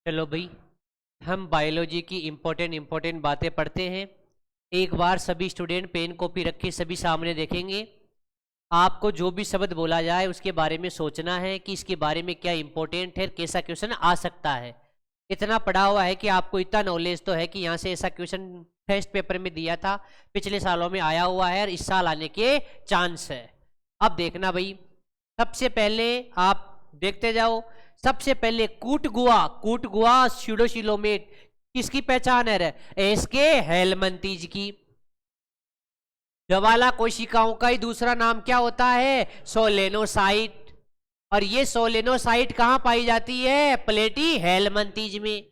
चलो भाई, हम बायोलॉजी की इम्पोर्टेंट बातें पढ़ते हैं। एक बार सभी स्टूडेंट पेन कॉपी रख के सभी सामने देखेंगे। आपको जो भी शब्द बोला जाए उसके बारे में सोचना है कि इसके बारे में क्या इम्पोर्टेंट है, कैसा क्वेश्चन आ सकता है। इतना पढ़ा हुआ है कि आपको इतना नॉलेज तो है कि यहाँ से ऐसा क्वेश्चन टेस्ट पेपर में दिया था, पिछले सालों में आया हुआ है और इस साल आने के चांस है। अब देखना भाई, सबसे पहले आप देखते जाओ। सबसे पहले कूटगुआ स्यूडोसिलोमेट किसकी पहचान है रे? इसके हेलमंतीज की। ज्वाला कोशिकाओं का ही दूसरा नाम क्या होता है? सोलेनोसाइट। और ये सोलेनोसाइट कहां पाई जाती है? प्लेटी हेलमंतीज में।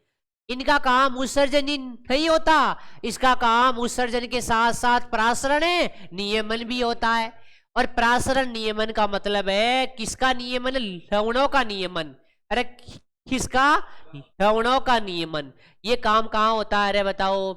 इनका काम उत्सर्जन नहीं होता, इसका काम उत्सर्जन के साथ साथ प्रासरण नियमन भी होता है। और प्रासरण नियमन का मतलब है किसका नियमन? लवणों का नियमन। अरे किसका? लवणों का नियमन। ये काम कहाँ होता है? अरे बताओ,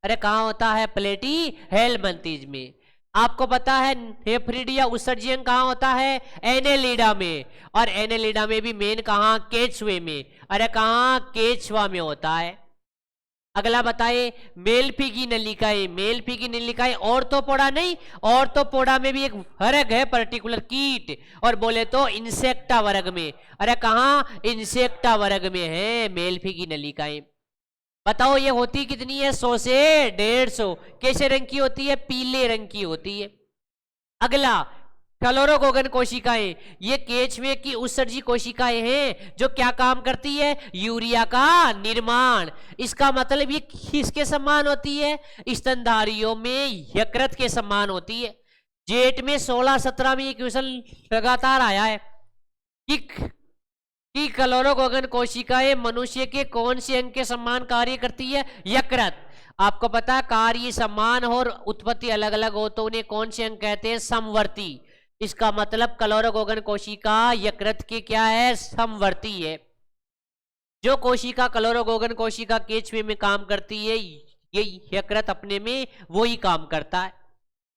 अरे कहाँ होता है? प्लेटी हेलमंतीज में। आपको पता है नेफ्रिडिया उत्सर्जन कहाँ होता है? एनेलिडा में। और एनेलिडा में भी मेन कहाँ? केचुए में। अरे कहाँ? केचुआ में होता है। अगला बताइए, मेलफी की नलिकाएं ऑर्थोपोडा नहीं, ऑर्थोपोडा में भी एक वर्ग है पर्टिकुलर कीट, और बोले तो इंसेक्टा वर्ग में। अरे कहाँ? इंसेक्टा वर्ग में है मेलफी की नलिकाएं। बताओ ये होती कितनी है? 100 से 150। कैसे रंग की होती है? पीले रंग की होती है। अगला, क्लोरोगोगन कोशिकाएं, ये केचुए की उत्सर्जी कोशिकाएं हैं जो क्या काम करती है? यूरिया का निर्माण। इसका मतलब ये किसके समान होती है? स्तनधारियों में यकृत के समान होती है। जेट में 16-17 में ये क्वेश्चन लगातार आया है कि क्लोरोगोगन कोशिकाएं मनुष्य के कौन से अंग के समान कार्य करती है? यकृत। आपको पता है कार्य समान हो और उत्पत्ति अलग अलग हो तो उन्हें कौन से अंग कहते हैं? समवर्ती। इसका मतलब क्लोरोगोगन कोशिका यकृत के क्या है? समवर्ती है। जो कोशिका क्लोरोगोगन कोशिका केचुए में काम करती है, ये यकृत अपने में वो ही काम करता है।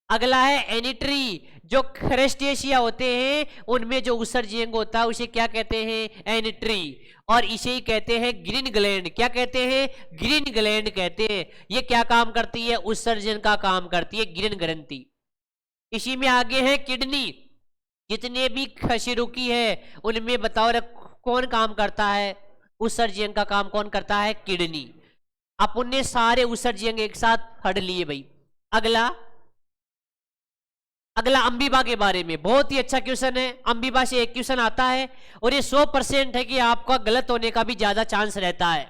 अगला है एनिट्री। जो क्रस्टेशिया होते हैं उनमें जो उत्सर्जी अंग होता है उसे क्या कहते हैं? एनिट्री। और इसे ही कहते हैं ग्रीन ग्लैंड। क्या कहते हैं? ग्रीन ग्लैंड कहते हैं। ये क्या काम करती है? उत्सर्जन का काम करती है, ग्रीन ग्रंथि। इसी में आगे है किडनी। जितने भी कशेरुकी है उनमें बताओ कौन काम करता है? उत्सर्जी अंग का काम कौन करता है? किडनी। अपन ने सारे उत्सर्जी अंग एक साथ पढ़ लिए भाई। अगला अम्बीबा के बारे में बहुत ही अच्छा क्वेश्चन है। अम्बीबा से एक क्वेश्चन आता है और ये 100% है कि आपका गलत होने का भी ज्यादा चांस रहता है।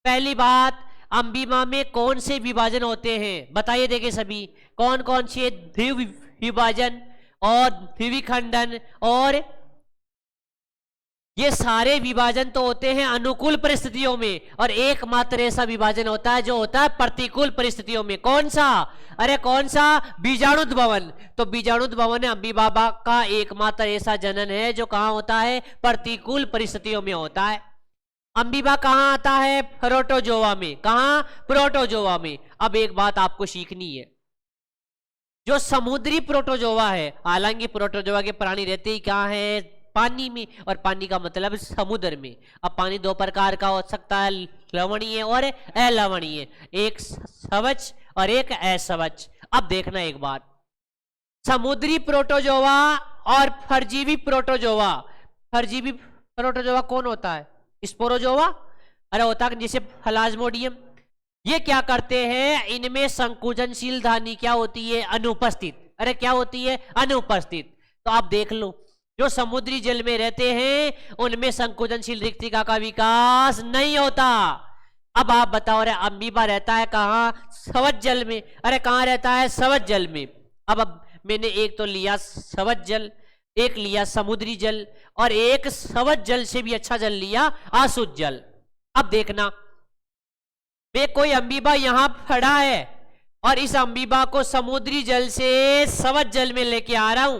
पहली बात, अम्बीबा में कौन से विभाजन होते हैं? बताइए देखे सभी, कौन कौन से? द्विविभाजन और द्विखंडन, और ये सारे विभाजन तो होते हैं अनुकूल परिस्थितियों में, और एकमात्र ऐसा विभाजन होता है जो होता है प्रतिकूल परिस्थितियों में। कौन सा? अरे कौन सा? बीजाणुद्भवन। तो बीजाणुद्भवन अम्बीबा का एकमात्र ऐसा जनन है जो कहां होता है? प्रतिकूल परिस्थितियों में होता है। अम्बीबा कहां आता है? प्रोटोजोआ में। कहां? प्रोटोजोआ में। अब एक बात आपको सीखनी है, जो समुद्री प्रोटोजोआ है, हालांकि प्रोटोजोआ के प्राणी रहते ही कहां है? पानी में। और पानी का मतलब समुद्र में। अब पानी दो प्रकार का हो सकता है, लवणीय और अलवणीय, एक स्वच्छ और एक अस्वच्छ। अब देखना एक बात, समुद्री प्रोटोजोआ और परजीवी प्रोटोजोआ। परजीवी प्रोटोजोआ कौन होता है? स्पोरोजोआ। अरे होता है जैसे प्लाज्मोडियम। ये क्या करते हैं? इनमें संकुचनशील धानी क्या होती है? अनुपस्थित। अरे क्या होती है? अनुपस्थित। तो आप देख लो, जो समुद्री जल में रहते हैं उनमें संकुचनशील रिक्तिका का विकास नहीं होता। अब आप बताओ, रे अमीबा रहता है कहां? स्वच्छ जल में। अरे कहां रहता है? स्वच्छ जल में। अब मैंने एक तो लिया स्वच्छ जल, एक लिया समुद्री जल, और एक स्वच्छ जल से भी अच्छा जल लिया अशुद्ध जल। अब देखना, वे कोई अमीबा यहां खड़ा है और इस अमीबा को समुद्री जल से स्वच्छ जल में लेके आ रहा हूं।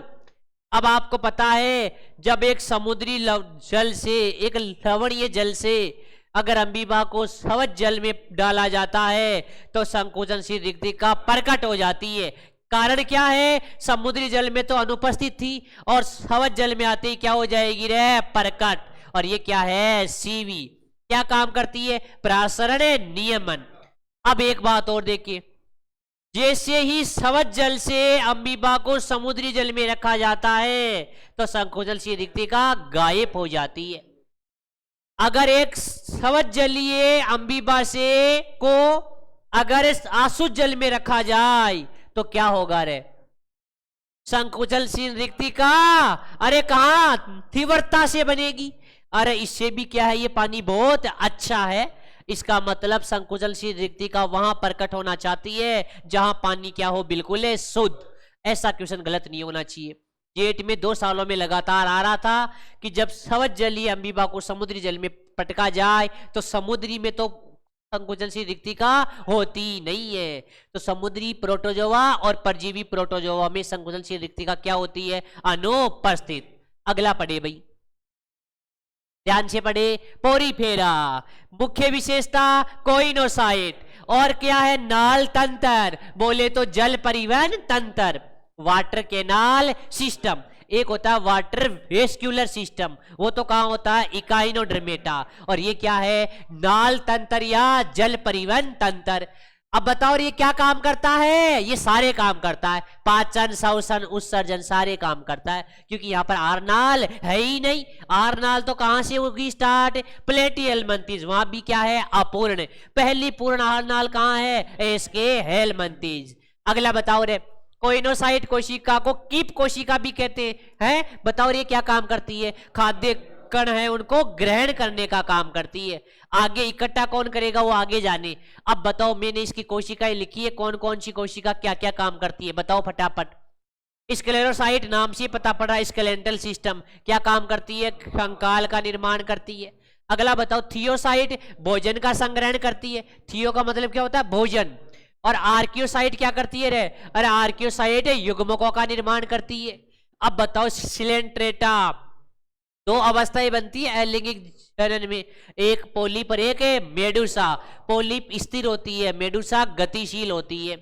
अब आपको पता है जब एक समुद्री जल से, एक लवणीय जल से अगर अमीबा को स्वच्छ जल में डाला जाता है तो संकुचनशील रिक्तिका प्रकट हो जाती है। कारण क्या है? समुद्री जल में तो अनुपस्थित थी और स्वच्छ जल में आते ही क्या हो जाएगी रे? प्रकट। और ये क्या है? सीवी। क्या काम करती है? प्रसरण नियमन। अब एक बात और देखिए, जैसे ही सवज जल से अमीबा को समुद्री जल में रखा जाता है तो संकोचनशील रिक्तिका गायब हो जाती है। अगर एक सवज जलीय अमीबा से को अगर इस आसुत जल में रखा जाए तो क्या होगा रे? संकोचनशील रिक्तिका अरे कहां तीव्रता से बनेगी। अरे इससे भी क्या है, ये पानी बहुत अच्छा है। इसका मतलब संकुचनशील रिक्तिका वहां प्रकट होना चाहती है जहां पानी क्या हो, बिल्कुल है शुद्ध। ऐसा क्वेश्चन गलत नहीं होना चाहिए। जेट में 2 सालों में लगातार आ रहा था कि जब सवज जलीय अमीबा को समुद्री जल में पटका जाए तो समुद्री में तो संकुचनशील रिक्तिका होती नहीं है। तो समुद्री प्रोटोजोआ और परजीवी प्रोटोजोआ में संकुचनशील रिक्तिका क्या होती है? अनुपस्थित। अगला पढ़े भाई, ध्यान से पढ़े। पोरीफेरा मुख्य विशेषता कोइनोसाइट और क्या है? नाल तंत्र, बोले तो जल परिवहन तंत्र, वाटर कैनाल सिस्टम। एक होता है वाटर वेस्क्यूलर सिस्टम, वो तो कहां होता है? इकाइनोडर्मेटा। और ये क्या है? नाल तंत्र या जल परिवहन तंत्र। अब बताओ ये क्या काम करता है? ये सारे काम करता है, पाचन, श्वसन, उत्सर्जन सारे काम करता है, क्योंकि यहां पर आरनाल है ही नहीं। आरनाल तो कहां से होगी स्टार्ट? प्लेटिहेल्मिंथेस, वहां भी क्या है? अपूर्ण। पहली पूर्ण आरनाल कहां है? एस्के हेल्मिंथेस। अगला बताओ रे, कोइनोसाइट कोशिका को कीप कोशिका भी कहते हैं। बताओ ये क्या काम करती है? खाद्य कण है उनको ग्रहण करने का काम करती है। आगे इकट्ठा कौन करेगा? वो आगे जाने। अब बताओ, मैंने इसकी कोशिकाएं लिखी है, कौन कौन सी कोशिका क्या क्या काम करती है, बताओ फटाफट। स्क्लेरोसाइट नाम से पता पड़ा, स्केलेटल सिस्टम क्या काम करती है? कंकाल का निर्माण करती है। अगला बताओ, थियोसाइट भोजन का संग्रहण करती है। थियो का मतलब क्या होता है? भोजन। और आर्कियोसाइट क्या करती है रे? अरे आर्कियोसाइट युग्मकों का निर्माण करती है। अब बताओ, सिलेंट्रेटा 2 अवस्थाएं बनती है अलिंगिक जनन में, एक पोलिप और एक मेडुसा। पोलिप स्थिर होती है, मेडुसा गतिशील होती है।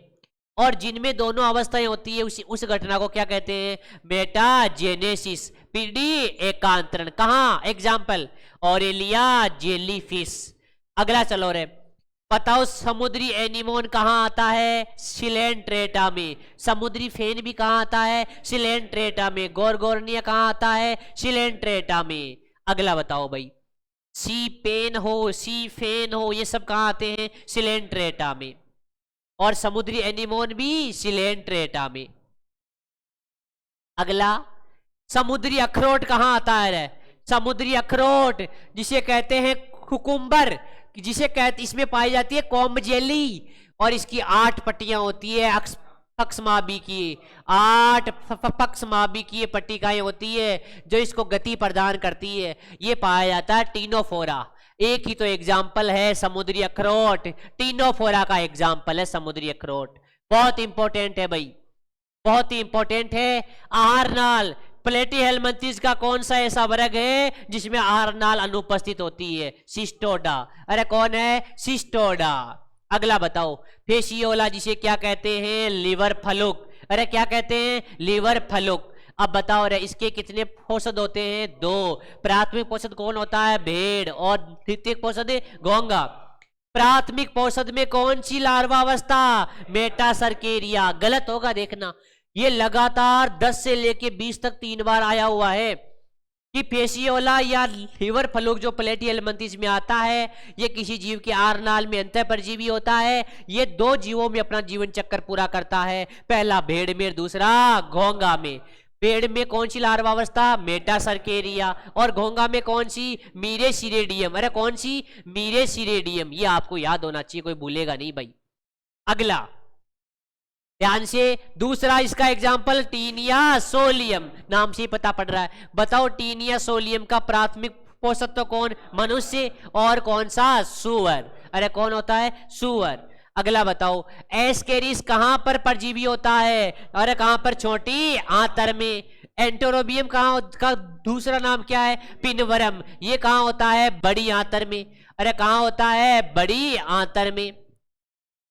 और जिनमें दोनों अवस्थाएं होती है उस घटना को क्या कहते हैं? मेटाजेनेसिस। पीडी एकांतरण। कहां? Example Aurelia jellyfish. अगला चलो रे, बताओ समुद्री एनीमोन कहां आता है? सिलेंट्रेटा में। समुद्री फेन भी कहां आता है? सिलेंट्रेटा में। गोरगोरनिया कहां आता है? सिलेंट्रेटा में। अगला बताओ भाई, सी पेन हो, सी फेन हो, ये सब कहां आते हैं? सिलेंट्रेटा में। और समुद्री एनीमोन भी सिलेंट्रेटा में। अगला, समुद्री अखरोट कहां आता है? समुद्री अखरोट जिसे कहते हैं कुकुम्बर, जिसे कहते, इसमें पाई जाती है कॉम्ब जेली, और इसकी 8 पट्टियां होती है पक्षमाबी की। 8 पक्षमाबी की पट्टिकाएं होती है जो इसको गति प्रदान करती है। ये पाया जाता है टीनोफोरा। एक ही तो एग्जाम्पल है समुद्री अखरोट, टीनोफोरा का एग्जाम्पल है समुद्री अखरोट। बहुत इंपॉर्टेंट है भाई, बहुत ही इंपॉर्टेंट है। आहारनाल, प्लेटिहेल्मिंथेस का कौन सा ऐसा वर्ग है जिसमें आहारनाल अनुपस्थित होती है? सिस्टोडा। अरे कौन है? सिस्टोडा। अगला बताओ, फेसियोला जिसे क्या कहते हैं? लीवर फलुक। अरे क्या कहते हैं? लीवर फलुक। अब बताओ रे, इसके कितने पोषद होते हैं? 2। प्राथमिक पोषद कौन होता है? भेड़। और द्वितीयक पोषद घोंगा। प्राथमिक पोषद में कौन सी लार्वा अवस्था? मेटासर्केरिया। गलत होगा देखना, ये लगातार 10 से लेके 20 तक 3 बार आया हुआ है कि फेसियोला या लीवर फलुक जो प्लेटिहेल्मिंथेस में आता है, ये किसी जीव के आरनाल में अंतः परजीवी होता है। ये 2 जीवों में अपना जीवन चक्र पूरा करता है, पहला भेड़ में, दूसरा घोंगा में। भेड़ में कौन सी लार्वा अवस्था? मेटासर्केरिया। और घोंगा में कौन सी? मीरेसिरेडियम। अरे कौन सी? मीरेसिरेडियम। ये आपको याद होना चाहिए, कोई भूलेगा नहीं भाई। अगला ध्यान से, दूसरा इसका एग्जाम्पल टीनिया सोलियम, नाम से ही पता पड़ रहा है। बताओ टीनिया सोलियम का प्राथमिक पोषक तो कौन? मनुष्य। और कौन सा? सुअर। अरे कौन होता है? सुअर। अगला बताओ, एस्केरिस कहां पर परजीवी होता है? अरे कहां पर? छोटी आंतर में। एंटोरोबियम कहां का दूसरा नाम क्या है? पिनवरम। ये कहां होता है? बड़ी आंतर में। अरे कहां होता है? बड़ी आंतर में।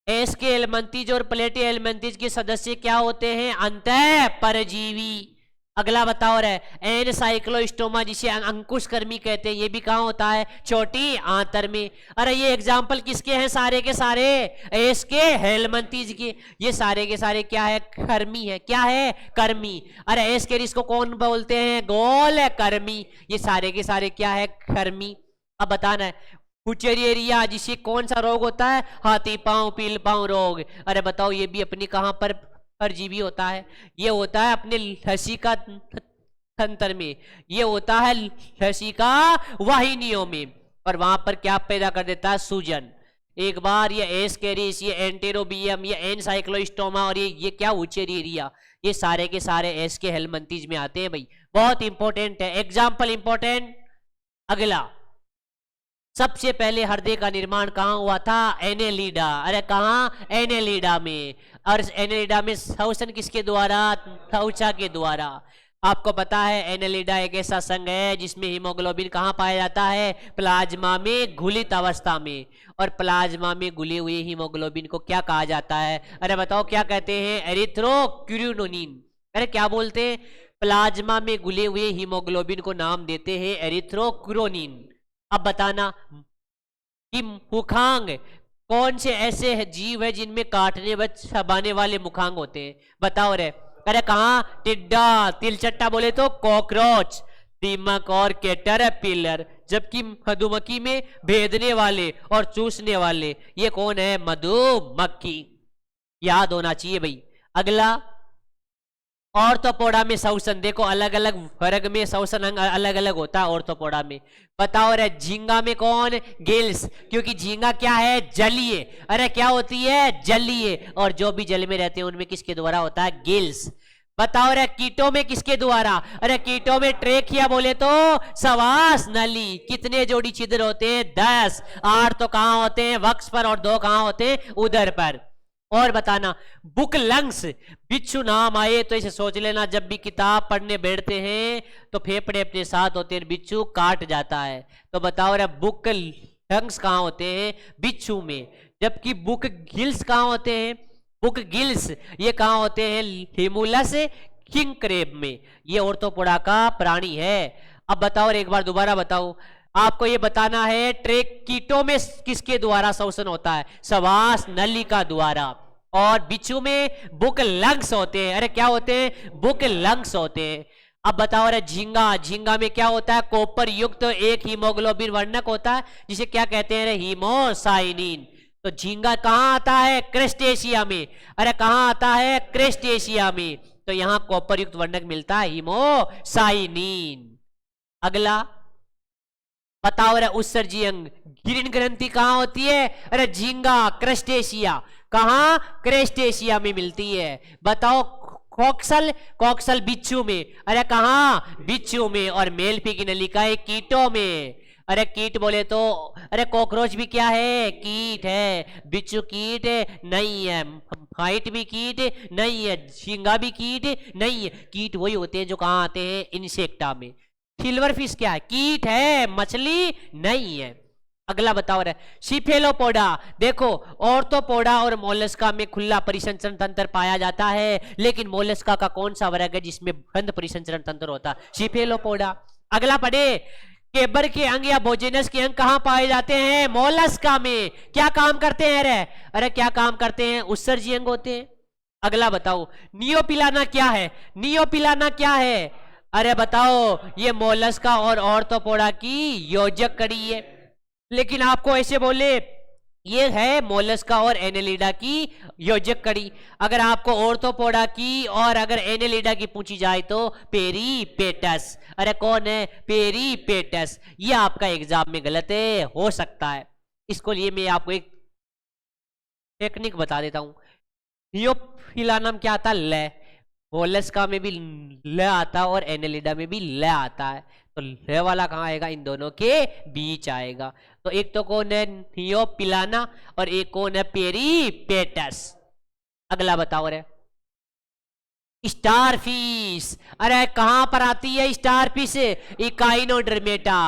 एस्के हेल्मिंथेस और प्लेटिहेल्मिंथेस के सदस्य क्या होते हैं? अंतः परजीवी। अगला बताओ रे, एन साइक्लोस्टोमा जिसे अंकुश कर्मी कहते हैं, ये भी कहाँ होता है? छोटी आंतर में। अरे ये एग्जाम्पल किसके हैं? सारे के सारे एस के हेलमंतीज के। ये सारे के सारे क्या है? कर्मी है। क्या है? कर्मी। अरे एस के इसको कौन बोलते हैं? गोल कर्मी। ये सारे के सारे क्या है? कर्मी। अब बताना है, फुचेरिया जिसे कौन सा रोग होता है? हाथी पांव पील पांव रोग। अरे बताओ ये भी अपनी कहां पर परजीवी होता है? ये होता है अपने लसिका तंत्र में, ये होता है लसिका वाहिनियों में, और वहां पर क्या पैदा कर देता है? सूजन। एक बार ये एस्केरिस, ये एंटेरोबियम, ये एनसाइक्लोस्टोमा और ये क्या? उचेरिया। ये सारे के सारे एस के हेलमंतीज में आते हैं भाई, बहुत इंपॉर्टेंट है, एग्जाम्पल इंपॉर्टेंट। अगला, सबसे पहले हृदय का निर्माण कहाँ हुआ था? एनेलिडा। अरे कहाँ? एनेलिडा में। और एनेलिडा में श्वसन किसके द्वारा? त्वचा के द्वारा। आपको पता है एनेलिडा एक ऐसा संघ है जिसमें हीमोग्लोबिन कहाँ पाया जाता है? प्लाज्मा में घुलित अवस्था में। और प्लाज्मा में घुले हुए हीमोग्लोबिन को क्या कहा जाता है? अरे बताओ क्या कहते हैं? एरिथ्रोक्यूरिनोनिन। अरे क्या बोलते हैं? प्लाज्मा में घुले हुए हीमोग्लोबिन को नाम देते हैं एरिथ्रोक्यूरिनोनिन। अब बताना कि मुखांग कौन से ऐसे जीव है जिनमें काटने व चबाने वाले मुखांग होते हैं? बताओ रे। अरे कहाँ? टिड्डा, तिलचट्टा बोले तो कॉकरोच, दीमक और कैटरपिलर। जबकि मधुमक्खी में भेदने वाले और चूसने वाले, ये कौन है? मधुमक्खी। याद होना चाहिए भाई। अगला, ऑर्थोपोडा में श्वसन, देखो अलग अलग वर्ग में श्वसन अंग अलग अलग होता है ऑर्थोपोडा में। बताओ रे, झींगा में कौन? गिल्स, क्योंकि झींगा क्या है? जलीय। अरे क्या होती है? जलीय। और जो भी जल में रहते हैं उनमें किसके द्वारा होता है? गिल्स। बताओ रे, कीटों में किसके द्वारा? अरे कीटों में ट्रेकिया बोले तो श्वास नली। कितने जोड़ी छिद्र होते हैं? 10। 8 तो कहां होते हैं? वक्ष पर, और 2 कहां होते हैं? उदर पर। और बताना, बुक लंग्स, बिच्छू नाम आए तो इसे सोच लेना, जब भी किताब पढ़ने बैठते हैं तो फेफड़े अपने साथ होते हैं, बिच्छू काट जाता है। तो बताओ रे, बुक लंग्स कहाँ होते हैं? बिच्छू में। जबकि बुक गिल्स कहाँ होते हैं? बुक गिल्स ये कहाँ होते हैं? हिमुलस किंग क्रेब में। ये ऑर्थोपोडा का प्राणी है। अब बताओ, एक बार दोबारा बताओ, आपको ये बताना है कीटों में किसके द्वारा श्वसन होता है? श्वास नलिका द्वारा। और बिच्छू में बुक लंग्स होते हैं। अरे क्या होते हैं? बुक लंग्स होते हैं। अब बताओ रे, झींगा, झींगा में क्या होता है? कॉपर युक्त एक हीमोग्लोबिन वर्णक होता है जिसे क्या कहते हैं? हीमोसाइनिन। तो झींगा कहाँ आता है? क्रेस्टेशिया में। अरे कहाँ आता है? क्रेस्टेशिया में। तो यहां कॉपर युक्त वर्णक मिलता है, हीमोसाइनिन। अगला बताओ रे, उत्सर्जी अंग, गिरिन ग्रंथि कहां होती है? अरे झींगा, क्रस्टेशिया। कहां? क्रेस्टेशिया में मिलती है। बताओ, कॉक्सल, कॉक्सल बिच्छू में। अरे कहां? बिच्छू में। और मेलफी की नलिकाएं कीटों में। अरे कीट बोले तो, अरे कॉकरोच भी क्या है? कीट है। बिच्छू कीट नहीं है, हाइट भी कीट नहीं है, झींगा भी कीट नहीं है। कीट वही होते हैं जो कहां आते हैं? इंसेक्टा में। सिल्वर फिश क्या है? कीट है, मछली नहीं है। अगला बताओ रहे, सिफेलोपोडा। देखो, ऑर्थोपोडा और मोलस्का में खुला परिसंचरण तंत्र पाया जाता है, लेकिन मोलस्का का कौन सा वर्ग है जिसमें बंद परिसंचरण तंत्र होता है? सिफेलोपोडा। अगला पढ़े, केबर के अंग या भोजेनस के अंग कहां पाए जाते हैं? मोलस्का में। क्या काम करते हैं रे? अरे क्या काम करते हैं? उत्सर्जी अंग होते हैं। अगला बताओ, नियोपिलाना क्या है? नियोपिलाना क्या है? अरे बताओ, ये मोलस्का और ऑर्थोपोडा की योजक कड़ी है। लेकिन आपको ऐसे बोले, ये है मोलस्का और एनेलिडा की योजक कड़ी। अगर आपको ऑर्थोपोडा की और अगर एनेलिडा की पूछी जाए तो पेरीपेटस। अरे कौन है? पेरीपेटस। ये आपका एग्जाम में गलत है, हो सकता है। इसको लिए मैं आपको एक टेक्निक बता देता हूं। नियोपिलानम क्या आता? ल। मोलस्का में भी ल आता और एनेलिडा में भी ल आता है। तो ल वाला कहाँ आएगा? इन दोनों के बीच आएगा। तो एक तो कौन है? नियोपिलाना, और एक कौन है? पेरीपेटस। अगला बताओ रे, स्टारफिश। अरे कहां पर आती है स्टारफिश? इकाइनोडर्मेटा।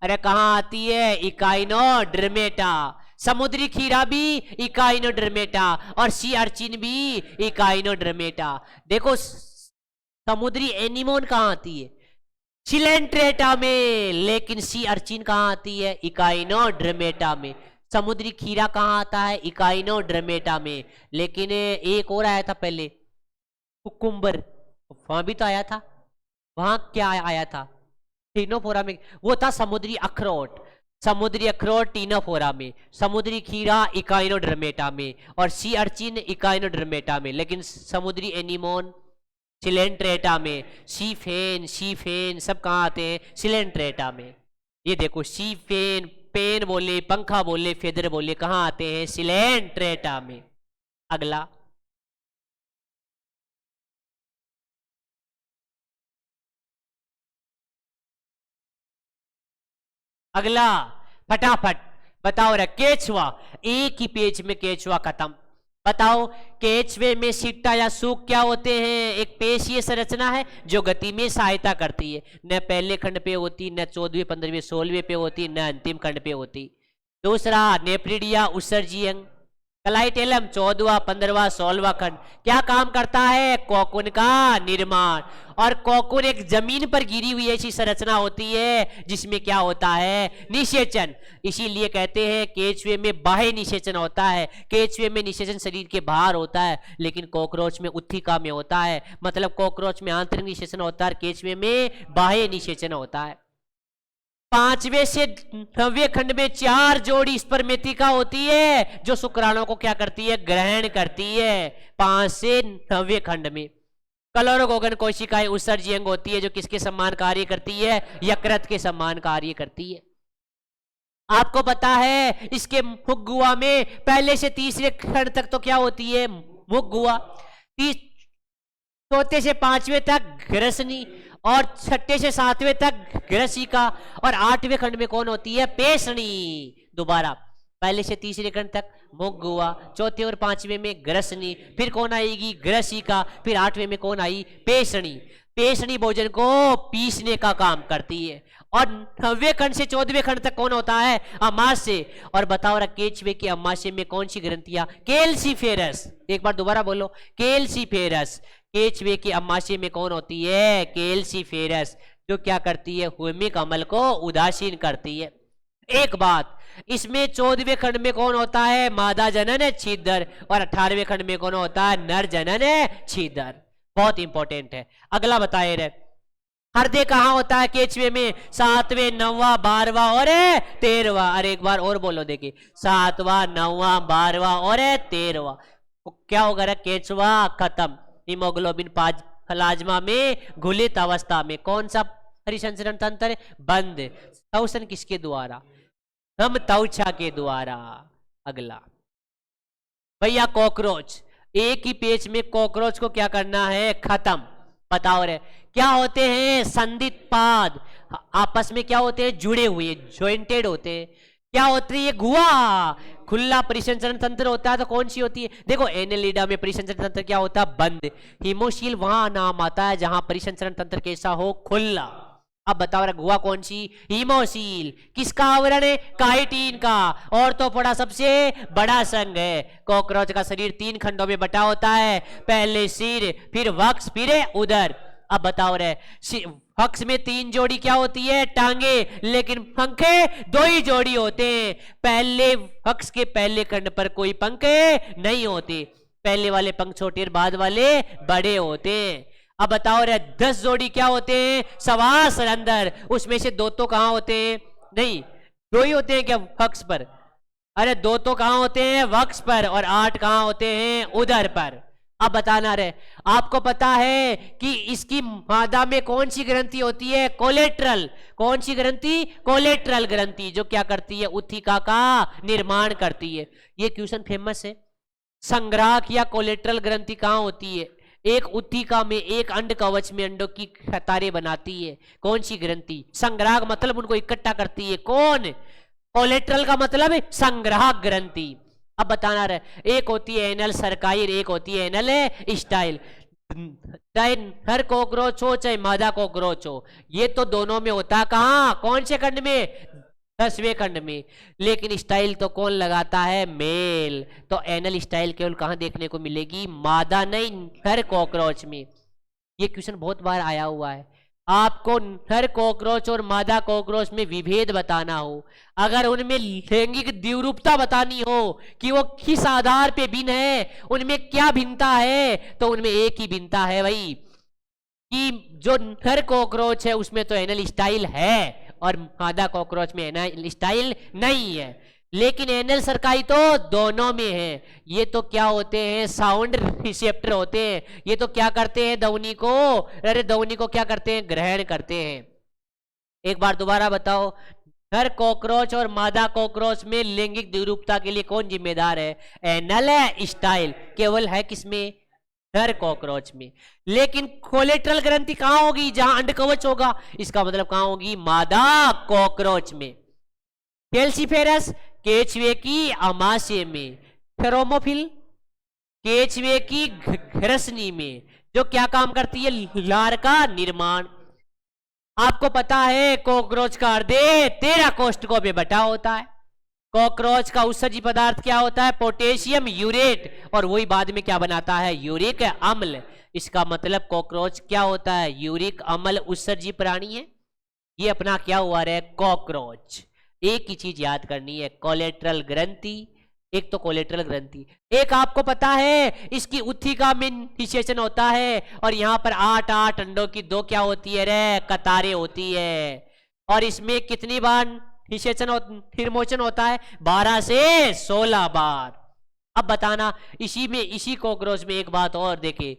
अरे कहां आती है? इकाइनोडर्मेटा। समुद्री खीरा भी इकाइनोडर्मेटा, और सी अर्चिन भी इकाइनोडर्मेटा। देखो, समुद्री एनीमोन कहाँ आती है? सिलेंट्रेटा में। लेकिन सी अर्चिन कहाँ आती है? इकाइनोड्रमेटा में। समुद्री खीरा कहाँ आता है? इकाइनोड्रमेटा में। लेकिन एक और आया था पहले, कुकुम्बर, वहां भी तो आया था। वहां क्या आया था? टीनोफोरा में। वो था समुद्री अखरोट। समुद्री अखरोट टीनोफोरा में, समुद्री खीरा इकाइनोड्रमेटा में, और सी अर्चिन इकाइनोड्रमेटा में। लेकिन समुद्री एनीमोन सिलेंट्रेटा में। सी फेन सब कहाँ आते हैं? सिलेंट्रेटा में। ये देखो, सी फेन, पेन बोले, पंखा बोले, फेदर बोले, कहाँ आते हैं? सिलेंट्रेटा में। अगला, अगला फटाफट बताओ रे। केचुआ, एक ही पेज में केचुआ खत्म। बताओ, केचुए में सिट्टा या सूक क्या होते हैं? एक पेशीय संरचना है जो गति में सहायता करती है। न पहले खंड पे होती, न 14वें, 15वें, 16वें पे होती, न अंतिम खंड पे होती। दूसरा, नेप्रिडिया उत्सर्जी अंग। कलाइटेलम 14वां, 15वां, 16वां खंड। क्या काम करता है? कोकून का निर्माण। और कोकून एक जमीन पर गिरी हुई ऐसी संरचना होती है जिसमें क्या होता है? निषेचन। इसीलिए कहते हैं केचुए में बाह्य निषेचन होता है। केचुए में निषेचन शरीर के बाहर होता है, लेकिन कॉकरोच में उत्थिका में होता है। मतलब कॉकरोच में आंतरिक निषेचन होता है, केचुए में बाह्य निषेचन होता है। 5वें से 9वें खंड में 4 जोड़ी स्पर्मेतिका होती है जो शुक्राणुओं को क्या करती है? ग्रहण करती है। 5 से 9वें खंड में कलोरोगोगन कोशिकाएं उत्सर्जी अंग होती है जो किसके समान कार्य करती है? यकृत के समान कार्य करती है। आपको पता है इसके मुख गुहा में पहले से तीसरे खंड तक तो क्या होती है? मुख गुहा। चौथे से 5वें तक ग्रसनी, और 6ठे से 7वें तक ग्रसिका, और 8वें खंड में कौन होती है? पेशणी। दोबारा, पहले से तीसरे खंड तक मुख गुहा, चौथे और 5वें में ग्रसनी, फिर कौन आएगी? ग्रसिका, फिर 8वें में कौन आई? पेशणी। पेशणी भोजन को पीसने का काम करती है। और 9वें खंड से 14वें खंड तक कौन होता है? अमाशय। और बताओ केचुए के अमाशय में कौन सी ग्रंथियां? कैल्सीफेरस। एक बार दोबारा बोलो, कैल्सीफेरस। केचुए के अमाशय में कौन होती है? कैल्सीफेरस, जो क्या करती है? हुमिक अम्ल को उदासीन करती है। एक बात, इसमें 14वें खंड में कौन होता है? मादा जनन छिद्र। और 18वें खंड में कौन होता है? नर जनन छिद्र। बहुत इंपॉर्टेंट है। अगला बताए रहे, हृदय कहाँ होता है केचुए में? 7वें, 9वां, 12वां और 13वां। अरे एक बार और बोलो, देखिए, 7वां, 9वां, 12वां और 13वां। क्या होगा? केचुआ खत्म। हीमोग्लोबिन प्लाज्मा में घुलित अवस्था में। कौन सा परिसंचरण तंत्र? बंद। श्वसन किसके द्वारा? हम त्वचा के द्वारा। अगला भैया, कॉकरोच, एक ही पेज में कॉकरोच को क्या करना है? खत्म। बताओ रे, क्या होते हैं? संधित पाद, आपस में क्या होते हैं? जुड़े हुए, ज्वाइंटेड होते हैं। क्या होती है? गुहा, खुला परिसंचरण तंत्र होता है। तो कौन सी होती है? देखो, एनेलिडा में परिसंचरण तंत्र क्या होता है? बंद। हिमोशील वहां नाम आता है जहां परिसंचरण तंत्र कैसा हो? खुला। अब बताओ रहा, गुहा कौन सी? हीमोसील। किसका आवरण है? काइटिन का। और तो पड़ा सबसे बड़ा संघ है। कॉकरोच का शरीर 3 खंडों में बटा होता है, पहले सिर, फिर वक्ष, फिर उदर। अब बताओ रहे, वक्ष में 3 जोड़ी क्या होती है? टांगे, लेकिन पंखे 2 ही जोड़ी होते हैं। पहले वक्ष के पहले खंड पर कोई पंखे नहीं होते। पहले वाले पंख छोटे और बाद वाले बड़े होते हैं। अब बताओ रे, 10 जोड़ी क्या होते हैं? सवास अंदर। उसमें से 2 तो कहां होते हैं? नहीं, 2 ही होते हैं क्या वक्ष पर? अरे 2 तो कहां होते हैं? वक्ष पर। और 8 कहां होते हैं? उदर पर। अब बताना रे, आपको पता है कि इसकी मादा में कौन सी ग्रंथि होती है? कोलेट्रल। कौन सी ग्रंथि? कोलेट्रल ग्रंथि, जो क्या करती है? उत्थिका का निर्माण करती है। ये क्वेश्चन फेमस है। संग्राहक या कोलेट्रल ग्रंथि कहां होती है? एक उत्थिका में, एक अंड कवच में अंडों की कतारें बनाती है। कौन सी ग्रंथि? संग्राहक मतलब उनको इकट्ठा करती है। कौन? कोलेट्रल का मतलब है संग्राहक ग्रंथि। अब बताना रहे, एक होती है एनल सर्काइल, एक होती है एनल स्टाइल। चाहे नर कॉकरोच हो चाहे मादा कॉकरोच हो, ये तो दोनों में होता है। कहां? कौन से खंड में? 10वें खंड में। लेकिन स्टाइल तो कौन लगाता है? मेल। तो एनल स्टाइल केवल कहां देखने को मिलेगी? मादा नहीं, नर कॉकरोच में। ये क्वेश्चन बहुत बार आया हुआ है। आपको नर कॉकरोच और मादा कॉकरोच में विभेद बताना हो, अगर उनमें लैंगिक द्विरूपता बतानी हो कि वो किस आधार पे भिन्न है, उनमें क्या भिन्नता है, तो उनमें एक ही भिन्नता है भाई कि जो नर कॉकरोच है उसमें तो एनल स्टाइल है और मादा कॉकरोच में एनल स्टाइल नहीं है। लेकिन एनल सरकाई तो दोनों में है। ये तो क्या होते हैं, साउंड रिसेप्टर होते हैं। ये तो क्या करते हैं, ध्वनि को, अरे ध्वनि को क्या करते हैं, ग्रहण करते हैं। एक बार दोबारा बताओ, नर कॉकरोच और मादा कॉकरोच में लैंगिक द्विरूपता के लिए कौन जिम्मेदार है? एनल स्टाइल केवल है किसमें, नर कॉकरोच में। लेकिन कोलेट्रल ग्रंथि कहां होगी, जहां अंडकवच होगा, इसका मतलब कहां होगी, मादा कॉकरोच में। कैल्सीफेरस केचुए की अमाशय में, थेरोमोफिल केचुए की घरसनी में, जो क्या काम करती है, लार का निर्माण। आपको पता है कॉकरोच का हृदय 13 कोष्ठकों में बटा होता है। कॉकरोच का उत्सर्जी पदार्थ क्या होता है, पोटेशियम यूरेट, और वही बाद में क्या बनाता है, यूरिक अम्ल। इसका मतलब कॉकरोच क्या होता है, यूरिक अम्ल उत्सर्जी प्राणी है। ये अपना क्या हुआ रे, कॉकरोच। एक ही चीज याद करनी है, कोलेट्रल ग्रंथि, एक तो कोलेट्रल ग्रंथि, एक आपको पता है इसकी उत्थिका में निषेचन होता है, और यहां पर 8 अंडों की 2 क्या होती है रे, कतारें होती है। और इसमें कितनी बार निषेचन निर्मोचन होता है, 12 से 16 बार। अब बताना, इसी कॉकरोच में एक बात और देखे,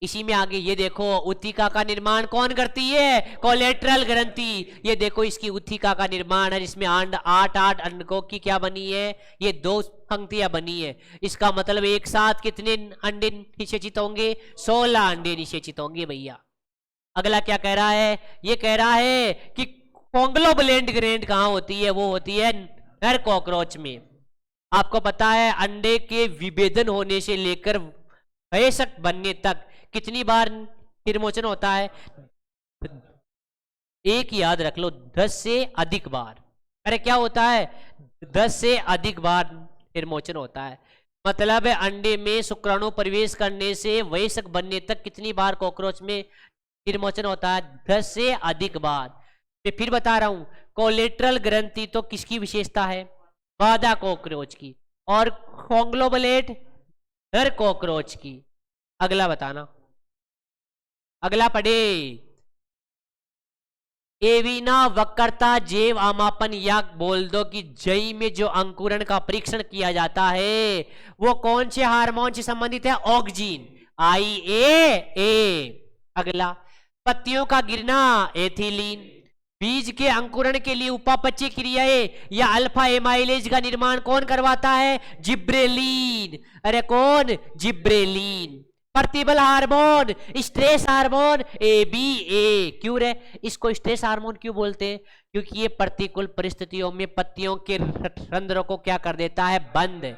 इसी में आगे ये देखो, उत्थिका का निर्माण कौन करती है, कोलेट्रल ग्रंथि। ये देखो इसकी उत्थिका का निर्माण है, जिसमें 8 अंडकों की क्या बनी है, ये 2 पंक्तियां बनी है। इसका मतलब एक साथ कितने अंडे निषेचित होंगे, 16 अंडे निषेचित होंगे भैया। अगला क्या कह रहा है, ये कह रहा है कि कॉन्ग्लोबुलेंट ग्रैंड कहां होती है, वो होती है नर कॉकरोच में। आपको पता है अंडे के विभेदन होने से लेकर वयस्क बनने तक कितनी बार निर्मोचन होता है, एक याद रख लो, 10 से अधिक बार। अरे क्या होता है, 10 से अधिक बार निर्मोचन होता है। मतलब है अंडे में शुक्राणु प्रवेश करने से वयस्क बनने तक कितनी बार कॉकरोच में निर्मोचन होता है, 10 से अधिक बार। मैं फिर बता रहा हूं, कोलेट्रल ग्रंथि तो किसकी विशेषता है, मादा कॉकरोच की, और कॉन्ग्लोबुलेट नर कॉकरोच की। अगला बताना, अगला पढ़े, एविना वक्रता जैव आमापन, या बोल दो कि जई में जो अंकुरण का परीक्षण किया जाता है वो कौन से हार्मोन से संबंधित है, ऑक्जीन, IAA। अगला, पत्तियों का गिरना, एथिलीन। बीज के अंकुरण के लिए उपापचय क्रियाएं या अल्फा एमाइलेज का निर्माण कौन करवाता है, जिब्रेलिन। अरे कौन, जिब्रेलिन। प्रतिबल हार्मोन, स्ट्रेस हार्मोन, ABA। क्यों रे, इसको स्ट्रेस हार्मोन क्यों बोलते हैं, क्योंकि ये प्रतिकूल परिस्थितियों में पत्तियों के रंध्रों को क्या कर देता है, बंद।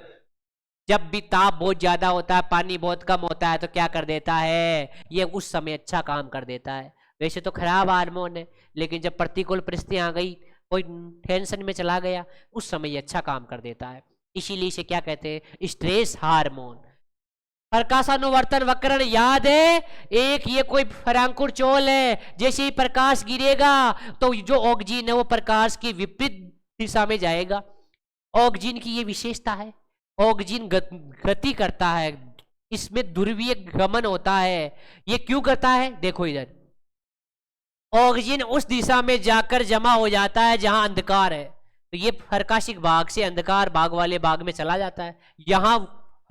जब भी ताप बहुत ज्यादा होता है, पानी बहुत कम होता है, तो क्या कर देता है, ये उस समय अच्छा काम कर देता है। वैसे तो खराब हार्मोन है, लेकिन जब प्रतिकूल परिस्थितियां आ गई, कोई टेंशन में चला गया, उस समय ये अच्छा काम कर देता है। इसीलिए इसे क्या कहते हैं, स्ट्रेस हार्मोन। प्रकाशानुवर्तन वक्रण याद है, एक ये कोई फरांकुर चोल है, जैसे ही प्रकाश गिरेगा तो जो ऑक्सीजन है वो प्रकाश की विपरीत दिशा में जाएगा। ऑक्सीजन की ये विशेषता है, ऑक्सीजन गति करता है, इसमें ध्रुवीय गमन होता है। ये क्यों करता है, देखो इधर, ऑक्सीजन उस दिशा में जाकर जमा हो जाता है जहां अंधकार है, तो ये प्रकाशिक भाग से अंधकार भाग वाले भाग में चला जाता है। यहां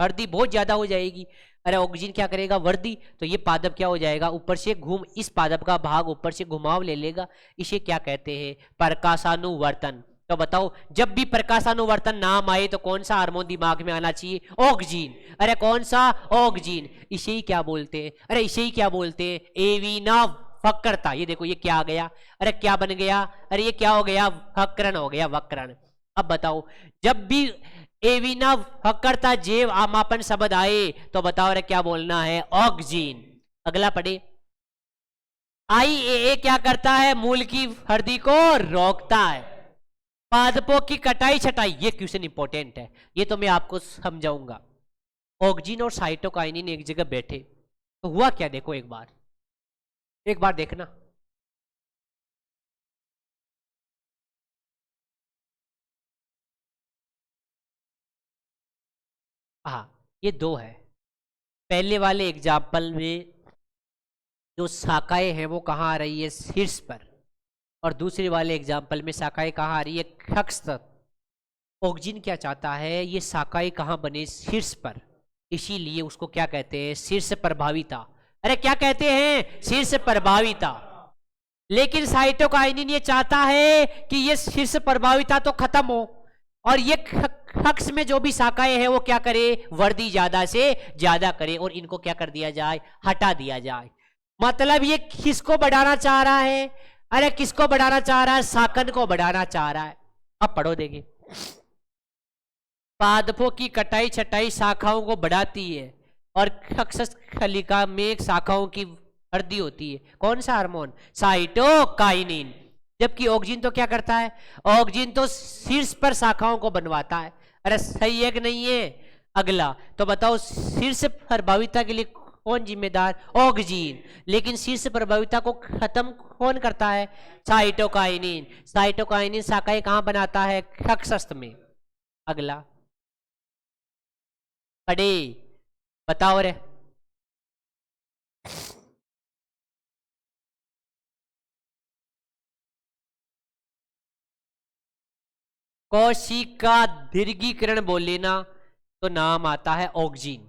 वर्दी बहुत ज्यादा हो जाएगी, अरे ऑक्सीजन क्या करेगा, वर्दी, तो ये पादप क्या हो जाएगा, ऊपर से घूम, इस पादप का भाग ऊपर से घुमाव ले लेगा। इसे क्या कहते हैं, प्रकाशानुवर्तन। तो बताओ, जब भी प्रकाशानुवर्तन नाम आए तो कौन सा हार्मोन दिमाग में आना चाहिए, ऑक्सीजन। अरे कौन सा, ऑक्सीजन। इसे ही क्या बोलते हैं, अरे इसे ही क्या बोलते हैं, एविना वक्रता। ये देखो ये क्या आ गया, अरे क्या बन गया, अरे ये क्या हो गया, वक्रण हो गया, वक्रण। अब बताओ, जब भी एविना वक्रता जैव आमापन शब्द आए तो बताओ अरे क्या बोलना है, ऑक्सीजन। अगला पढ़े, IAA क्या करता है, मूल की वृद्धि को रोकता है, पादपों की कटाई छटाई। ये क्वेश्चन इंपॉर्टेंट है, ये तो मैं आपको समझाऊंगा। ऑक्सीजन और साइटोकाइनिन एक जगह बैठे, तो हुआ क्या, देखो एक बार देखना। हाँ, ये दो है। पहले वाले एग्जाम्पल में जो शाखाएं हैं वो कहाँ आ रही है, शीर्ष पर, और दूसरे वाले एग्जाम्पल में शाखाएं कहाँ आ रही है, कक्ष तक। ऑक्जिन क्या चाहता है, ये शाखाएं कहाँ बने, शीर्ष पर, इसीलिए उसको क्या कहते हैं, शीर्ष प्रभाविता। अरे क्या कहते हैं, शीर्ष प्रभाविता। लेकिन साइटोकाइनिन ये चाहता है कि ये शीर्ष प्रभाविता तो खत्म हो, और ये कक्ष में जो भी शाखाएं हैं वो क्या करे, वृद्धि ज्यादा से ज्यादा करे, और इनको क्या कर दिया जाए, हटा दिया जाए। मतलब ये किसको बढ़ाना चाह रहा है, अरे किसको बढ़ाना चाह रहा है, शाकन को बढ़ाना चाह रहा है। अब पढ़ो, देखिए, पादपों की कटाई छटाई शाखाओं को बढ़ाती है, और कक्ष खलिका में शाखाओं की वृद्धि होती है। कौन सा हार्मोन, साइटोकाइनिन। जबकि ऑक्जिन तो क्या करता है, ऑक्जिन तो शीर्ष पर शाखाओं को बनवाता है। अरे सही है कि नहीं है। अगला तो बताओ, शीर्ष प्रभाविता के लिए कौन जिम्मेदार, ऑक्जिन। लेकिन शीर्ष प्रभाविता को खत्म कौन करता है, साइटोकाइनिन। साइटोकाइनिन शाखाएं कहां बनाता है, कक्षस्थ में। अगला पढ़े, बताओ रे। कोशिका दीर्घीकरण बोले ना तो नाम आता है ऑक्जिन।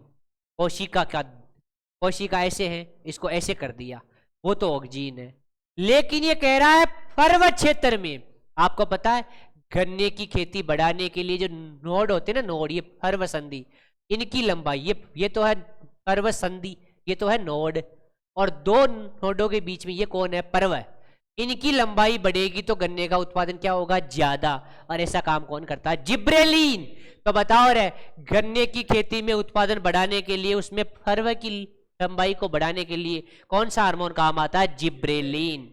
कोशिका का, कोशिका ऐसे है, इसको ऐसे कर दिया, वो तो ऑक्जिन है। लेकिन ये कह रहा है पर्वत क्षेत्र में, आपको पता है गन्ने की खेती बढ़ाने के लिए जो नोड होते हैं ना, नोड, ये पर्व संधि, इनकी लंबाई, ये तो है पर्व संधि, ये तो है नोड, और दो नोडों के बीच में ये कौन है, पर्व है। इनकी लंबाई बढ़ेगी तो गन्ने का उत्पादन क्या होगा, ज्यादा। और ऐसा काम कौन करता है, जिब्रेलिन। तो बताओ रे, गन्ने की खेती में उत्पादन बढ़ाने के लिए, उसमें पर्व की लंबाई को बढ़ाने के लिए कौन सा हार्मोन काम आता है, जिब्रेलिन।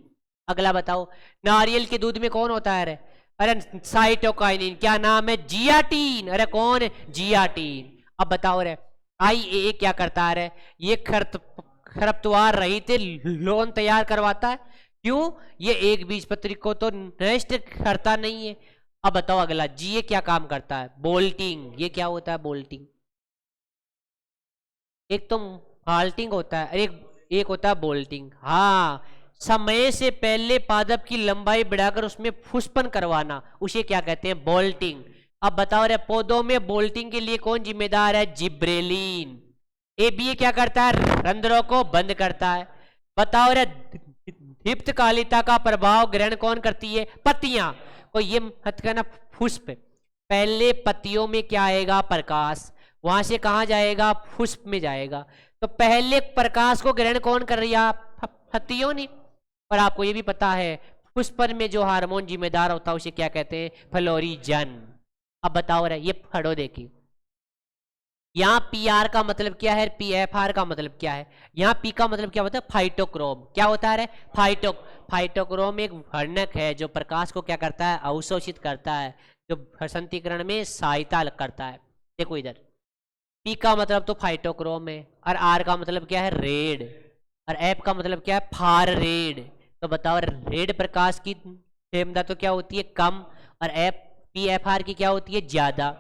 अगला बताओ, नारियल के दूध में कौन होता है रे, अरे साइटोकाइनिन। क्या नाम है, जियाटीन। अरे कौन है, जियाटीन। अब बताओ रे, IAA क्या करता है रे, ये खरपतवार रहित लोन तैयार करवाता है। क्यों, ये एक बीजपत्री को तो नष्ट करता नहीं है। अब बताओ अगला, GA क्या काम करता है, बोल्टिंग। ये क्या होता है, बोल्टिंग। एक तो हाल्टिंग होता है, एक होता है बोल्टिंग। हाँ, समय से पहले पादप की लंबाई बढ़ाकर उसमें पुष्पन करवाना, उसे क्या कहते हैं, बोल्टिंग। अब बताओ रे, पौधों में बोल्टिंग के लिए कौन जिम्मेदार है, जिब्रेलिन। ABA क्या करता है, रंध्रों को बंद करता है। बताओ रे, दीप्तकालिता का प्रभाव ग्रहण कौन करती है, पत्तियां। को ये मत कहना पुष्प, पहले पत्तियों में क्या आएगा, प्रकाश, वहां से कहां जाएगा, पुष्प में जाएगा। तो पहले प्रकाश को ग्रहण कौन कर रही है, पत्तियों ने। और आपको ये भी पता है, पुष्पन में जो हार्मोन जिम्मेदार होता है उसे क्या कहते हैं, फ्लोरिजन। अब बताओ रहे, ये पढ़ो, देखिए, यहाँ PR का मतलब क्या है, PFR का मतलब क्या है। यहाँ P का मतलब क्या होता है, फाइटोक्रोम। क्या होता है, फाइटोक्रोम एक वर्णक है जो प्रकाश को क्या करता है, अवशोषित करता है, जो बसंतीकरण में सहायता करता है। देखो इधर, P का मतलब तो फाइटोक्रोम है, और R का मतलब क्या है, रेड, और F का मतलब क्या है, फार रेड। तो बताओ, रेड प्रकाश की तीव्रता तो क्या होती है, कम, और PFR की क्या होती है, ज्यादा।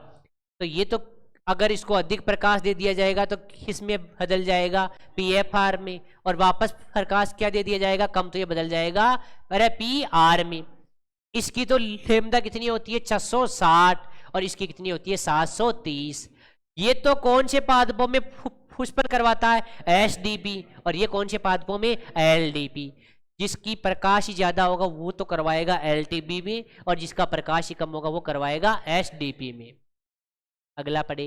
तो ये तो अगर इसको अधिक प्रकाश दे दिया जाएगा तो किस में बदल जाएगा, PFR में, और वापस प्रकाश क्या दे दिया जाएगा, कम, तो ये बदल जाएगा अरे PR में। इसकी तो तीव्रता कितनी होती है, 660, और इसकी कितनी होती है, 730। ये तो कौन से पादपों में पुष्पन करवाता है, SDP, और ये कौन से पादपों में, LDP। जिसकी प्रकाश ही ज्यादा होगा वो तो करवाएगा LTP में, और जिसका प्रकाश ही कम होगा वो करवाएगा SDP में। अगला पढ़े,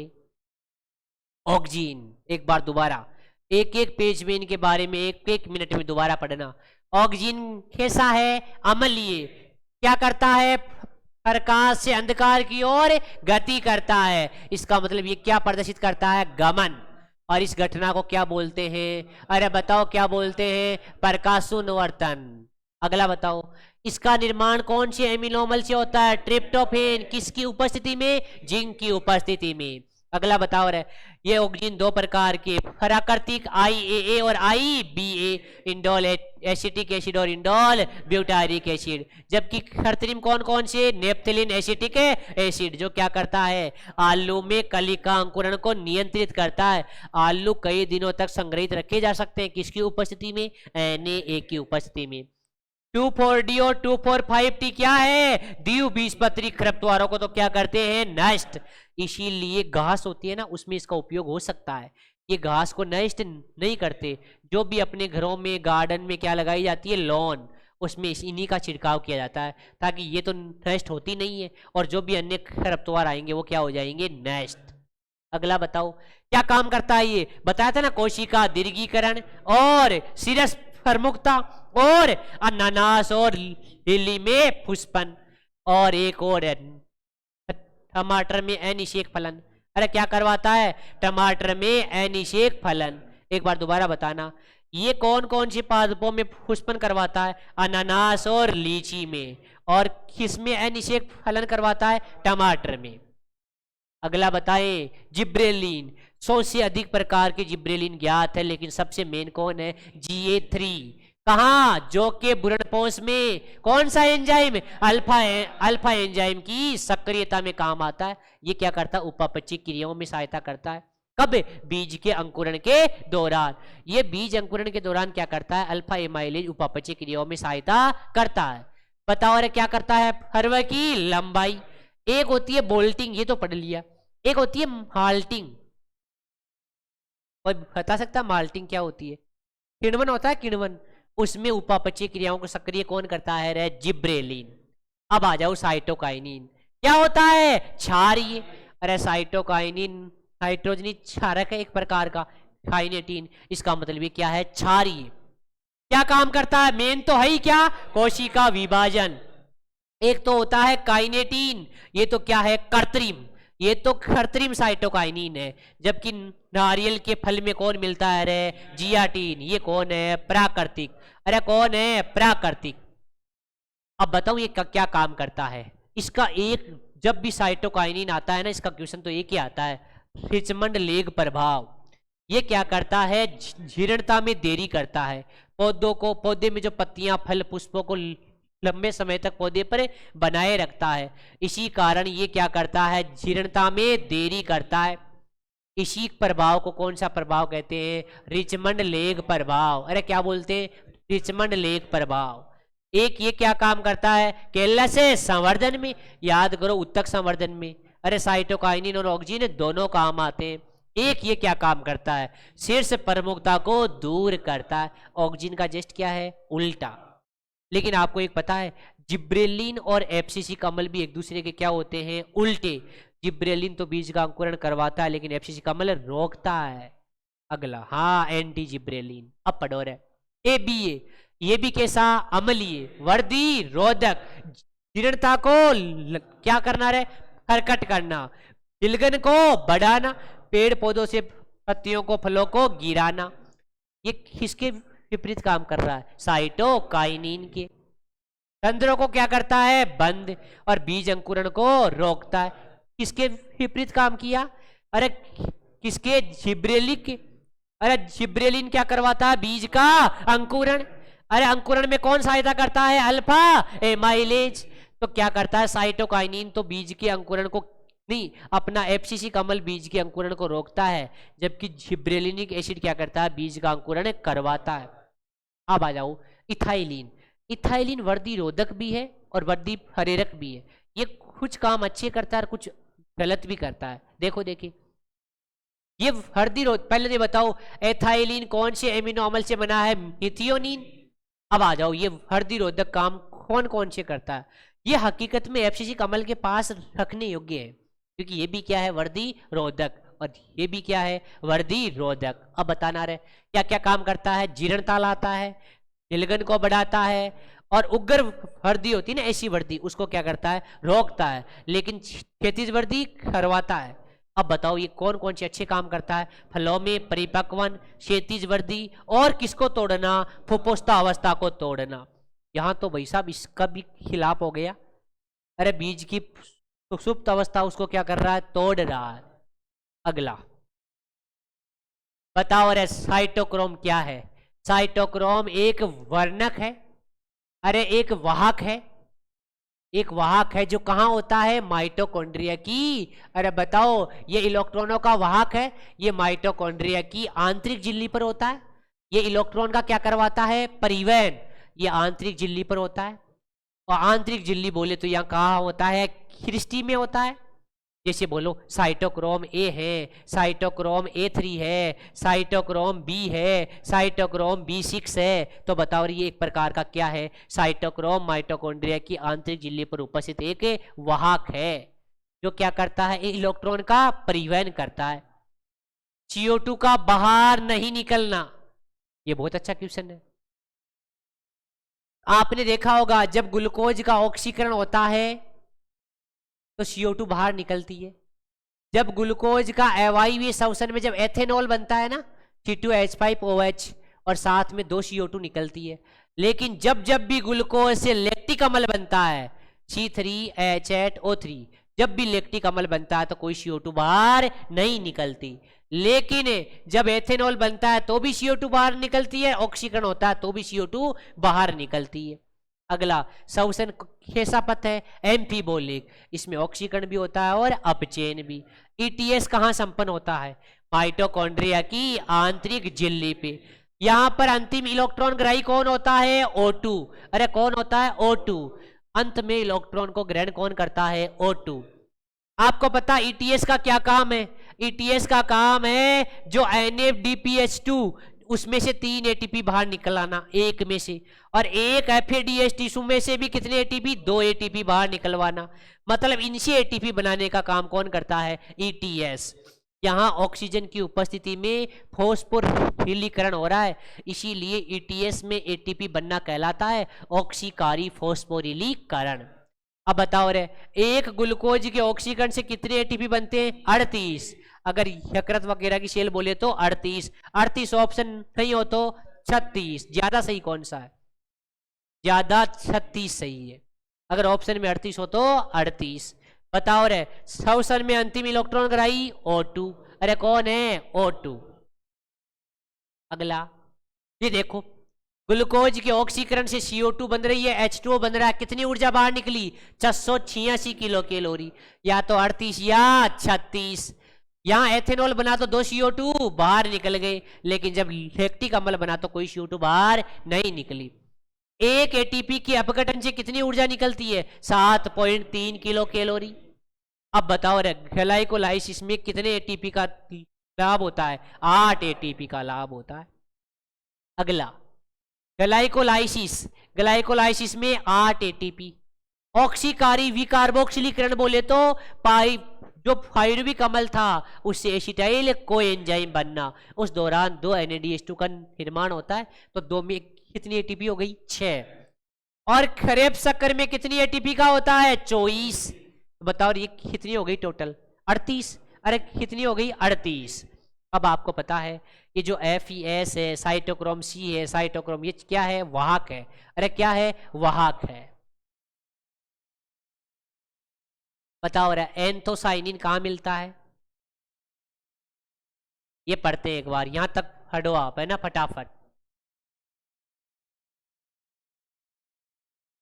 ऑक्जिन। एक बार दोबारा, एक एक पेज में इनके बारे में एक एक मिनट में दोबारा पढ़ना। ऑक्जिन कैसा है, अम्लीय। क्या करता है, प्रकाश से अंधकार की ओर गति करता है। इसका मतलब ये क्या प्रदर्शित करता है, गमन। और इस घटना को क्या बोलते हैं, अरे बताओ क्या बोलते हैं, प्रकाशोन्वर्तन। अगला बताओ, इसका निर्माण कौन से एमिनो अम्ल से होता है, ट्रिप्टोफेन। किसकी उपस्थिति में, जिंक की उपस्थिति में। अगला बताओ रे, ये ऑक्सीजन दो प्रकार के प्राकृतिक IAA और IBA, इंडोल एसिटिक एसिड और इंडोल ब्यूटारिक एसिड। जबकि कृत्रिम कौन कौन से? नेप्थलीन एसिटिक एसिड, जो क्या करता है? आलू में कलिका अंकुरण को नियंत्रित करता है। आलू कई दिनों तक संग्रहित रखे जा सकते हैं, किसकी उपस्थिति में? Na की उपस्थिति में। 2,4-D और 2,4,5-T क्या है? द्विबीजपत्री खरपतवारों को तो क्या करते हैं? नष्ट। इसीलिए घास होती है ना, उसमें इसका उपयोग हो सकता है। ये घास को नष्ट नहीं करते। जो भी अपने घरों में गार्डन में क्या लगाई जाती है? लॉन, उसमें इन्हीं का छिड़काव किया जाता है, ताकि ये तो नष्ट होती नहीं है और जो भी अन्य खरपतवार आएंगे वो क्या हो जाएंगे? नष्ट। अगला बताओ क्या काम करता है ये? बताया था ना, कोशिका दीर्घीकरण और सिरस प्रमुखता और अनानास और लिली में पुष्पन, और एक और है टमाटर में अनिषेक फलन। अरे क्या करवाता है? टमाटर में अनिषेक फलन। एक बार दोबारा बताना, ये कौन कौन से पादपों में पुष्पन करवाता है? अनानास और लीची में। और किसमें अनिषेक फलन करवाता है? टमाटर में। अगला बताएं, जिब्रेलिन। 100 से अधिक प्रकार के जिब्रेलिन ज्ञात है, लेकिन सबसे मेन कौन है? GA3। कहाँ? जो के भ्रूणपोष में। कौन सा एंजाइम? अल्फा एंजाइम की सक्रियता में काम आता है। ये क्या करता है? उपापचयी क्रियाओं में सहायता करता है। कब? बीज के अंकुरण के दौरान। ये बीज अंकुरण के दौरान क्या करता है? अल्फा एमाइलेज उपापचयी क्रियाओं में सहायता करता है। बताओ अरे क्या करता है? फर्व की लंबाई। एक होती है बोल्टिंग, ये तो पढ़ लिया। एक होती है माल्टिंग। और बता सकता माल्टिंग क्या होती है? किण्वन होता है, किण्वन। उसमें उपापचयी क्रियाओं को सक्रिय कौन करता है? रे जिब्रेलिन। अब आ जाओ साइटोकाइनिन। क्या होता है? क्षारीय। अरे साइटोकाइनिन नाइट्रोजनी क्षारक है एक प्रकार का, काइनेटिन। इसका मतलब ये क्या है? क्षारीय। क्या काम करता है? मेन तो है ही क्या? कोशिका विभाजन। एक तो होता है काइनेटिन, ये तो क्या है? कृत्रिम। ये तो कृत्रिम साइटोकाइनिन है। जबकि नारियल के फल में कौन मिलता है? रे जियाटिन। ये कौन है? प्राकृतिक। अरे कौन है? प्राकृतिक। अब बताऊं ये क्या काम करता है? इसका एक, जब भी साइटोकाइनिन आता है ना, इसका क्वेश्चन तो एक ही आता है, रिचमंड लेग प्रभाव। ये क्या करता है? जीर्णता में देरी करता है। पौधों को, पौधे में जो पत्तियां, फल, पुष्पों को लंबे समय तक पौधे पर बनाए रखता है। इसी कारण ये क्या करता है? जीर्णता में देरी करता है। इसी प्रभाव को कौन सा प्रभाव कहते हैं? रिचमंड लेग प्रभाव। अरे क्या बोलते हैं? रिचमंड लेग प्रभाव। एक ये क्या काम करता है? केला से संवर्धन में। याद करो, उत्तक संवर्धन में। अरे साइटोकाइनिन और ऑक्सीजन दोनों काम आते हैं। एक ये क्या काम करता है? शीर्ष प्रमुखता को दूर करता है। ऑक्सीजन का जस्ट क्या है? उल्टा। लेकिन आपको एक पता है, जिब्रेलिन और एफसीसी कमल भी एक दूसरे के क्या होते हैं? उल्टे। जिब्रेलिन तो बीज का अंकुरण करवाता है, लेकिन एफसीसी कमल रोकता है। अगला, हाँ, एंटी जिब्रेलिन। अब पढ़ो रे, ABA। ये भी कैसा? अम्लीय, वर्दी रोधक, जीर्णता को क्या करना रे? प्रकट करना, तिलगन को बढ़ाना, पेड़ पौधों से पत्तियों को, फलों को गिराना। ये किसके विपरीत काम कर रहा है? साइटोकाइनिन के। तंत्रों को क्या करता है? बंद। और बीज अंकुरण को रोकता है। किसके विपरीत काम किया? अरे किसके? जिब्रेलिक। अरे जिब्रेलिन क्या करवाता है? बीज का अंकुरण। अरे अंकुरण में कौन सहायता करता है? Alpha amylase. तो क्या करता है? साइटोकाइनिन तो बीज के अंकुरण को नहीं, अपना एफसीसी कमल बीज के अंकुरण को रोकता है, जबकि जिब्रेलिनिक एसिड क्या करता है? बीज का अंकुरण करवाता है। अब आ जाओ इथाइलिन। इथाइलिन वर्दी रोधक भी है और वर्दी प्रेरक भी है। ये कुछ काम अच्छे करता है और कुछ गलत भी करता है। देखो देखिए, ये वर्दी रोध, पहले ये बताओ एथाइलिन कौन से एमिनो अम्ल से बना है? मिथियोनिन। अब आ जाओ, ये वर्दी रोधक काम कौन कौन से करता है? ये हकीकत में एफसीसी कमल के पास रखने योग्य है, क्योंकि ये भी क्या है? वर्दी रोधक, और ये भी क्या है? वर्दी रोधक। अब बताना रहे क्या क्या काम करता है? जीर्णता लाता है, तिलगन को बढ़ाता है, और उग्र वर्दी होती है ना, ऐसी वर्दी, उसको क्या करता है? रोकता है, लेकिन क्षैतिज वर्दी करवाता है। अब बताओ ये कौन कौन से अच्छे काम करता है? फलों में परिपक्वन, क्षैतिज वर्दी, और किसको तोड़ना? फुफुस्ता अवस्था को तोड़ना। यहाँ तो भाई साहब इसका भी खिलाफ हो गया। अरे बीज की सुप्त अवस्था उसको क्या कर रहा है? तोड़ रहा है। अगला बताओ रे, साइटोक्रोम क्या है? साइटोक्रोम एक वर्णक है, अरे एक वाहक है, एक वाहक है जो कहाँ होता है? माइटोकॉन्ड्रिया की। अरे बताओ, ये इलेक्ट्रॉनों का वाहक है, ये माइटोकॉन्ड्रिया की आंतरिक झिल्ली पर होता है। ये इलेक्ट्रॉन का क्या करवाता है? परिवहन। ये आंतरिक झिल्ली पर होता है। और आंतरिक झिल्ली बोले तो यहाँ कहाँ होता है? क्रिस्टी में होता है। जैसे बोलो साइटोक्रोम ए है, साइटोक्रोम A3 है, साइटोक्रोम B है, साइटोक्रोम B6 है, तो बताओ ये एक प्रकार का क्या है? साइटोक्रोम माइटोकॉन्ड्रिया की आंतरिक झिल्ली पर उपस्थित एक वाहक है जो क्या करता है? इलेक्ट्रॉन का परिवहन करता है। CO2 का बाहर नहीं निकलना, ये बहुत अच्छा क्वेश्चन है। आपने देखा होगा जब ग्लूकोज का ऑक्सीकरण होता है तो CO2 बाहर निकलती है। जब ग्लूकोज का अवायवीय श्वसन में जब एथेनॉल बनता है ना, C2H5OH, और साथ में 2 CO2 निकलती है। लेकिन जब जब भी ग्लूकोज से लैक्टिक अम्ल बनता है, C3H8O3, जब भी लैक्टिक अम्ल बनता है तो कोई CO2 बाहर नहीं निकलती। लेकिन जब एथेनॉल बनता है तो भी CO2 बाहर निकलती है, ऑक्सीकरण होता है तो भी CO2 बाहर निकलती है। अगला श्वसन कैसा पथ है? एम्फीबोलिक, इसमें ऑक्सीकरण भी होता है और अपचयन भी। ETS कहाँ संपन्न होता है? माइटोकॉन्ड्रिया की आंतरिक झिल्ली पे। यहां पर अंतिम इलेक्ट्रॉन ग्राही कौन होता है? O2। अरे कौन होता है? O2। अंत में इलेक्ट्रॉन को ग्रहण कौन करता है? O2। आपको पता ETS का क्या काम है? ETS का काम है जो NADPH2 उसमें से 3 ATP बाहर निकलाना, एक में से, और एक FADH में से भी कितने ATP? 2 ATP बाहर निकलवाना। मतलब इनसे ATP बनाने का काम कौन करता है? ETS। यहाँ ऑक्सीजन की उपस्थिति में फॉस्फोरिलीकरण हो रहा है, इसीलिए ETS में ATP बनना कहलाता है ऑक्सीकारी फॉस्फोरिलीकरण। अब बताओ रे, एक ग्लूकोज के ऑक्सीकरण से कितने ATP बनते हैं? 38। अगर यकृत वगैरह की सेल बोले तो 38। 38 ऑप्शन नहीं हो तो 36। ज्यादा सही कौन सा है? ज्यादा 36 सही है। अगर ऑप्शन में 38 हो तो 38। बताओ रे, श्वसन में अंतिम इलेक्ट्रॉन ग्राही O2। अरे कौन है? O2। अगला ये देखो, ग्लूकोज के ऑक्सीकरण से CO2 बन रही है, H2O बन रहा है, कितनी ऊर्जा बाहर निकली? 686 किलो कैलोरी। या तो 38 या 36। यहां एथेनॉल बना तो 2 CO2 बाहर निकल गए, लेकिन जब लैक्टिक अम्ल बना तो कोई CO2 बाहर नहीं निकली। एक ATP के अपघटन से कितनी ऊर्जा निकलती है? 7.3 किलो कैलोरी। अब बताओ रे, ग्लाइकोलाइसिस में कितने ATP का लाभ होता है? 8 ATP का लाभ होता है। अगला ग्लाइकोलाइसिस, ग्लाइकोलाइसिस में 8 ATP। ऑक्सीकारी विकार्बोक्सिलीकरण बोले तो जो पाइरुविक अम्ल था उससे एसिटाइल कोएंजाइम बनना, उस दौरान 2 NADH2 का निर्माण होता है। तो 2 में कितनी ATP हो गई? 6। और खरेब शक्कर में कितनी ATP का होता है? 24। बताओ ये कितनी हो गई टोटल? 38। अरे कितनी हो गई? 38। अब आपको पता है ये जो FES है, साइटोक्रोम C है, साइटोक्रोम, ये क्या है? वाहक है। अरे क्या है? वाहक है। बताओ रहा, एंथोसाइनिन कहाँ मिलता है? ये पढ़ते हैं एक बार, यहां तक पढ़ो आप, है ना, फटाफट।